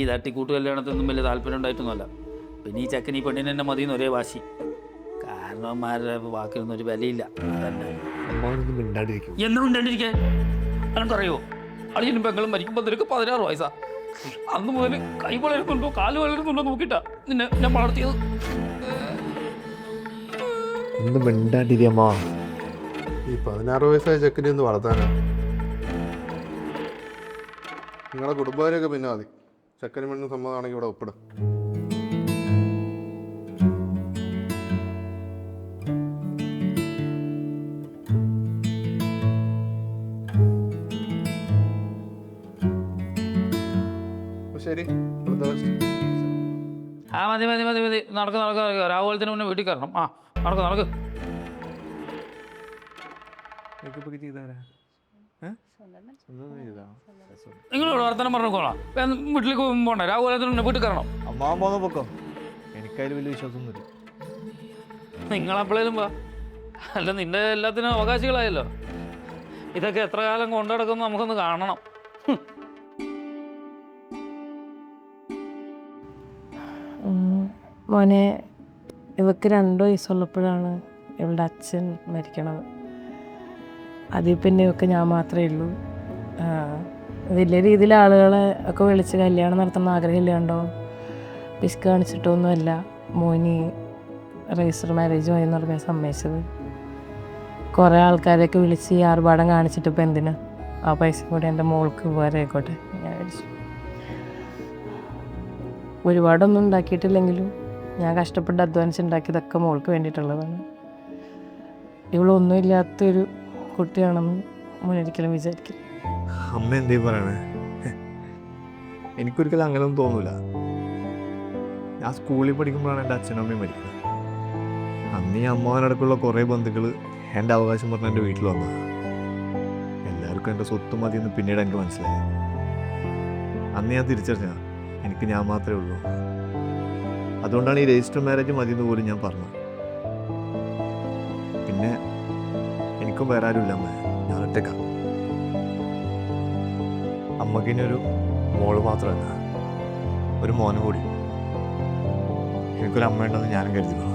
തട്ടിക്കൂട്ട് കല്യാണത്തിനൊന്നും വലിയ താല്പര്യം ഉണ്ടായിട്ടൊന്നുമല്ല. പിന്നെ ഈ ചെക്കൻ ഈ പെണ്ണിന് തന്നെ മതിയെന്ന് ഒരേ വാശി. കാരണവന്മാരുടെ വാക്കിനൊന്നും ഒരു വിലയില്ല. അതന്നെ. എന്നും മിണ്ടാണ്ടിരിക്കാൻ എനിക്കറിയോ? അളിയനും പെങ്ങളും മരിക്കുമ്പോൾ നിനക്ക് 16 വയസ്സാ. അന്ന് മുതൽ കൈ വളരുന്നുണ്ടോ കാല് വളരുന്നുണ്ടോ നോക്കിട്ടാ നിന്നെ ഞാൻ വളർത്തിയത്. ഈ 16 വയസ്സായ ചെക്കനെ ഒന്ന് വളർത്താനാ? നിങ്ങളെ കുടുംബക്കാരെയൊക്കെ പിന്നെ മതി. ചെക്കനും പെണ്ണും സമ്മതമാണെങ്കിൽ ഇവിടെ ഒപ്പിടും. ശരി, ആ മതി മതി മതി മതി. നടക്ക് നടക്ക് നടക്കുക. രാഹുലത്തിന് മുന്നേ വീട്ടിൽ കയറണം. ആ നടക്ക് നടക്ക്. നിങ്ങളോട് വർത്തനം പറഞ്ഞോളാം. വീട്ടിലേക്ക് പോകണ്ട. രാഹുലത്തിന് മുന്നേ വീട്ടിൽ കയറണം. പൊക്കോ. എനിക്കതിൽ വലിയ വിശ്വാസമൊന്നുമില്ല. നിങ്ങളെപ്പോഴേലും വാ. അല്ല നിന്റെ എല്ലാത്തിനും അവകാശികളായല്ലോ. ഇതൊക്കെ എത്ര കാലം കൊണ്ടു നടക്കുന്നു നമുക്കൊന്ന് കാണണം. മോനെ, ഇവക്ക് 2 വയസ്സുള്ളപ്പോഴാണ് ഇവളുടെ അച്ഛൻ മരിക്കണത്. അതിൽ പിന്നെ ഇവക്ക് ഞാൻ മാത്രമേ ഉള്ളൂ. വലിയ രീതിയിൽ ആളുകളെ ഒക്കെ വിളിച്ച് കല്യാണം നടത്തണമെന്ന് ആഗ്രഹമില്ലാണ്ടോ പിശുക്ക് കാണിച്ചിട്ടൊന്നുമല്ല മോനി രജിസ്റ്റർ മാരേജ് മതി എന്ന് പറഞ്ഞാൽ സമ്മതിച്ചത്. കുറേ ആൾക്കാരെയൊക്കെ വിളിച്ച് ഈ ആർഭാടം കാണിച്ചിട്ട് ഇപ്പം എന്തിനാ? ആ പൈസ കൂടി എൻ്റെ മോൾക്ക് ഉപകാരം ആയിക്കോട്ടെ ഞാൻ വിളിച്ചു. ഒരുപാടൊന്നും ഉണ്ടാക്കിയിട്ടില്ലെങ്കിലും ഞാൻ കഷ്ടപ്പെട്ട് അധ്വാനിച്ചുണ്ടാക്കിയതൊക്കെ മോൾക്ക് വേണ്ടിയിട്ടുള്ളതാണ്. ഇവളൊന്നും ഇല്ലാത്തൊരു കുട്ടിയാണെന്ന് മോനൊരിക്കലും വിചാരിക്കും. അമ്മ എന്തേ പറയണേ? എനിക്കൊരിക്കലും അങ്ങനെയൊന്നും തോന്നൂല. ഞാൻ സ്കൂളിൽ പഠിക്കുമ്പോഴാണ് എൻ്റെ അച്ഛനും അമ്മയും മരിക്കുന്നത്. അന്ന് ഈ അമ്മാവനടക്കമുള്ള കുറേ ബന്ധുക്കൾ എൻ്റെ അവകാശം പറഞ്ഞ് എൻ്റെ വീട്ടിൽ വന്നത്. എല്ലാവർക്കും എൻ്റെ സ്വത്ത് മതിയെന്ന് പിന്നീട് എനിക്ക് മനസ്സിലായി. അന്ന് ഞാൻ തിരിച്ചറിഞ്ഞ എനിക്ക് ഞാൻ മാത്രമേ ഉള്ളൂ. അതുകൊണ്ടാണ് ഈ രജിസ്റ്റർ മാരേജ് മതിയെന്ന് പോലും ഞാൻ പറഞ്ഞത്. പിന്നെ എനിക്കും വേറെ ആരും ഇല്ല അമ്മ, ഞാൻ ഒറ്റയ്ക്കാണ്. അമ്മക്കിനൊരു മോള് മാത്രമല്ല, ഒരു മോനും കൂടി. എനിക്കൊരു അമ്മ ഉണ്ടെന്ന് ഞാനും കരുതുന്നു.